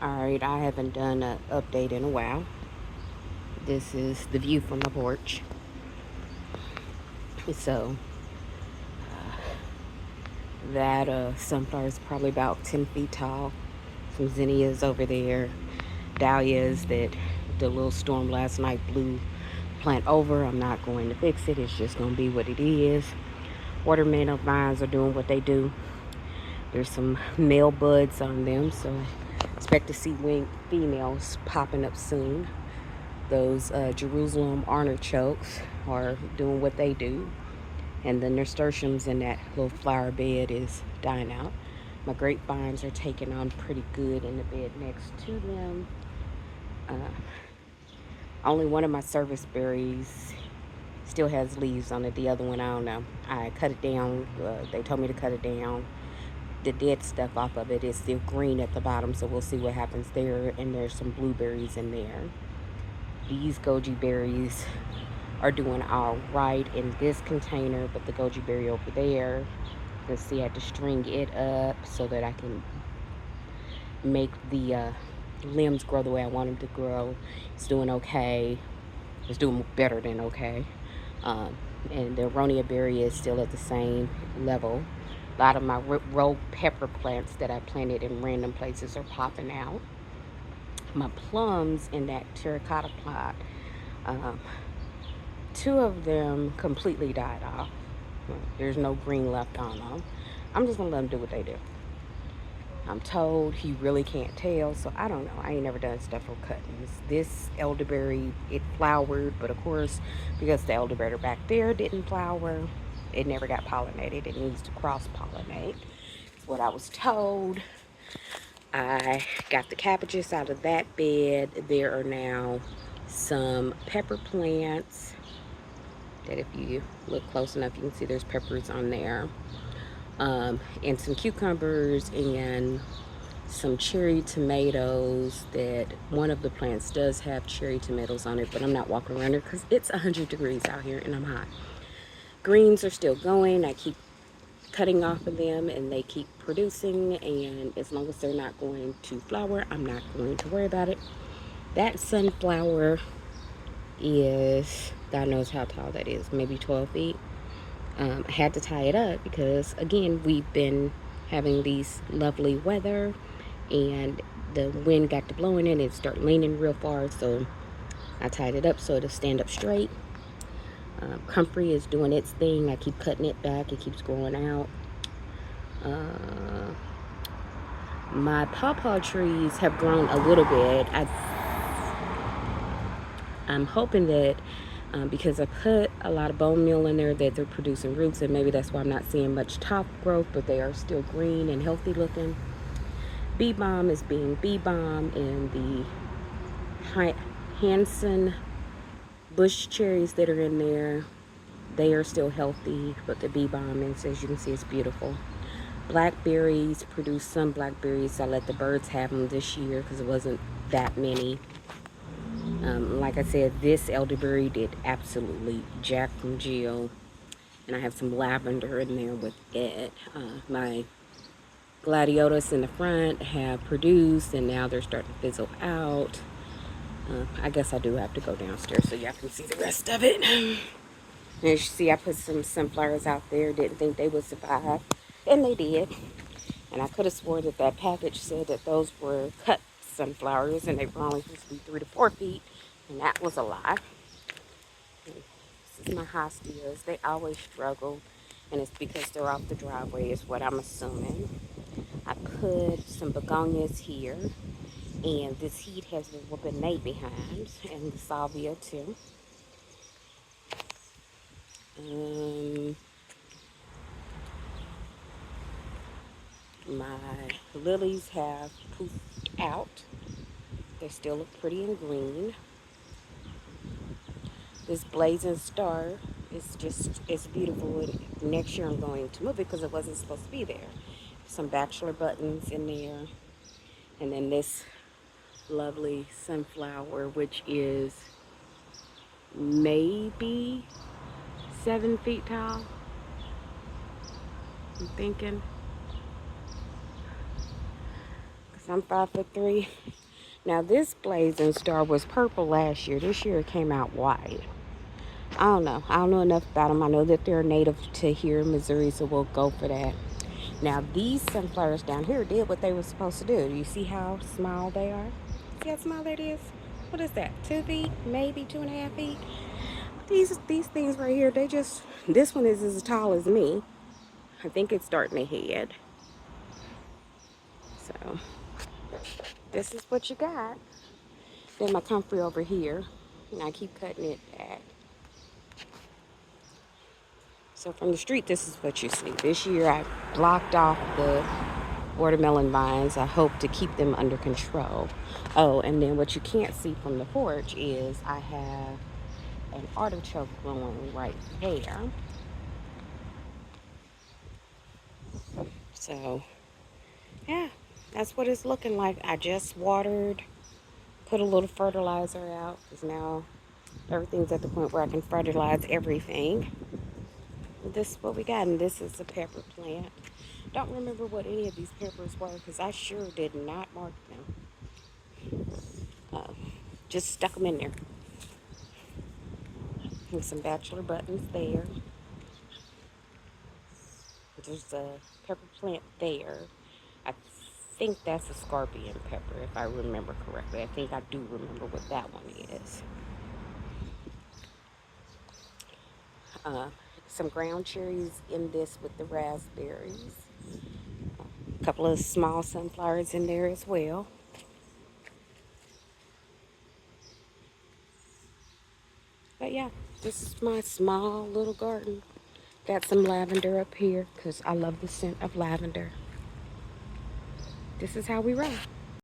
Alright, I haven't done an update in a while. This is the view from my porch. So, that sunflower is probably about 10 feet tall. Some zinnias over there. Dahlias that the little storm last night blew plant over. I'm not going to fix it. It's just going to be what it is. Watermelon vines are doing what they do. There's some male buds on them, so expect to see winged females popping up soon. Those Jerusalem artichokes are doing what they do. And the nasturtiums in that little flower bed is dying out. My grapevines are taking on pretty good in the bed next to them. Only one of my service berries still has leaves on it. The other one, I don't know. I cut it down. They told me to cut it down. The dead stuff off of it is still green at the bottom, so we'll see what happens there. And there's some blueberries in there. These goji berries are doing all right in this container, but the goji berry over there, let's see, I had to string it up so that I can make the limbs grow the way I want them to grow. It's doing okay. It's doing better than okay. And the aronia berry is still at the same level. A lot of my rogue pepper plants that I planted in random places are popping out. My plums in that terracotta plot, um, two of them completely died off. There's no green left on them. I'm just gonna let them do what they do. I'm told he really can't tell, so I don't know. I ain't never done stuff for cuttings. This elderberry, it flowered, but of course, because the elderberry back there didn't flower, it never got pollinated. It needs to cross pollinate. That's what I was told. I got the cabbages out of that bed. There are now some pepper plants that if you look close enough, you can see there's peppers on there. And some cucumbers and some cherry tomatoes. That one of the plants does have cherry tomatoes on it, but I'm not walking around it because it's 100 degrees out here and I'm hot. Greens are still going. I keep cutting off of them and they keep producing, and as long as they're not going to flower, I'm not going to worry about it. That sunflower is, God knows how tall that is, maybe 12 feet. I had to tie it up because, again, we've been having these lovely weather and the wind got to blowing it and it started leaning real far, so I tied it up so it'll stand up straight. Comfrey is doing its thing. I keep cutting it back. It keeps growing out. My pawpaw trees have grown a little bit. I'm hoping that because I put a lot of bone meal in there that they're producing roots, and maybe that's why I'm not seeing much top growth, but they are still green and healthy looking. Bee balm is being bee balm, and the Hanson bush cherries that are in there, they are still healthy, but the bee balm is, as you can see, it's beautiful. Blackberries produce some blackberries. I let the birds have them this year because it wasn't that many. Like I said, this elderberry did absolutely jack from Jill. And I have some lavender in there with it. My gladiolas in the front have produced and now they're starting to fizzle out. I guess I do have to go downstairs so y'all can see the rest of it. As you see, I put some sunflowers out there. Didn't think they would survive. And they did. And I could have swore that that package said that those were cut sunflowers and they were only supposed to be 3 to 4 feet. And that was a lie. This is my hostas. They always struggle. And it's because they're off the driveway is what I'm assuming. I put some begonias here. And this heat has been whooping Nate behind. And the salvia too. My lilies have poofed out. They still look pretty and green. This blazing star is just, it's beautiful. Next year I'm going to move it because it wasn't supposed to be there. Some bachelor buttons in there. And then this lovely sunflower, which is maybe 7 feet tall. I'm thinking. Because I'm 5'3". Now this blazing star was purple last year. This year it came out white. I don't know. I don't know enough about them. I know that they're native to here in Missouri, so we'll go for that. Now these sunflowers down here did what they were supposed to do. Do you see how small they are? See how small that is? What is that? 2 feet? Maybe 2.5 feet? These things right here, they just, this one is as tall as me. I think it's starting to head. So this is what you got. Then my comfrey over here, and I keep cutting it back. So from the street, this is what you see. This year I blocked off the watermelon vines. I hope to keep them under control. Oh, and then what you can't see from the porch is I have an artichoke growing right there. So yeah, that's what it's looking like. I just watered, put a little fertilizer out, because now everything's at the point where I can fertilize everything. This is what we got, and this is a pepper plant. Don't remember what any of these peppers were, because I sure did not mark them. Just stuck them in there. And some bachelor buttons there. There's a pepper plant there. I think that's a scorpion pepper, if I remember correctly. I think I do remember what that one is. Some ground cherries in this with the raspberries. A couple of small sunflowers in there as well. But yeah, this is my small little garden. Got some lavender up here because I love the scent of lavender. This is how we roll.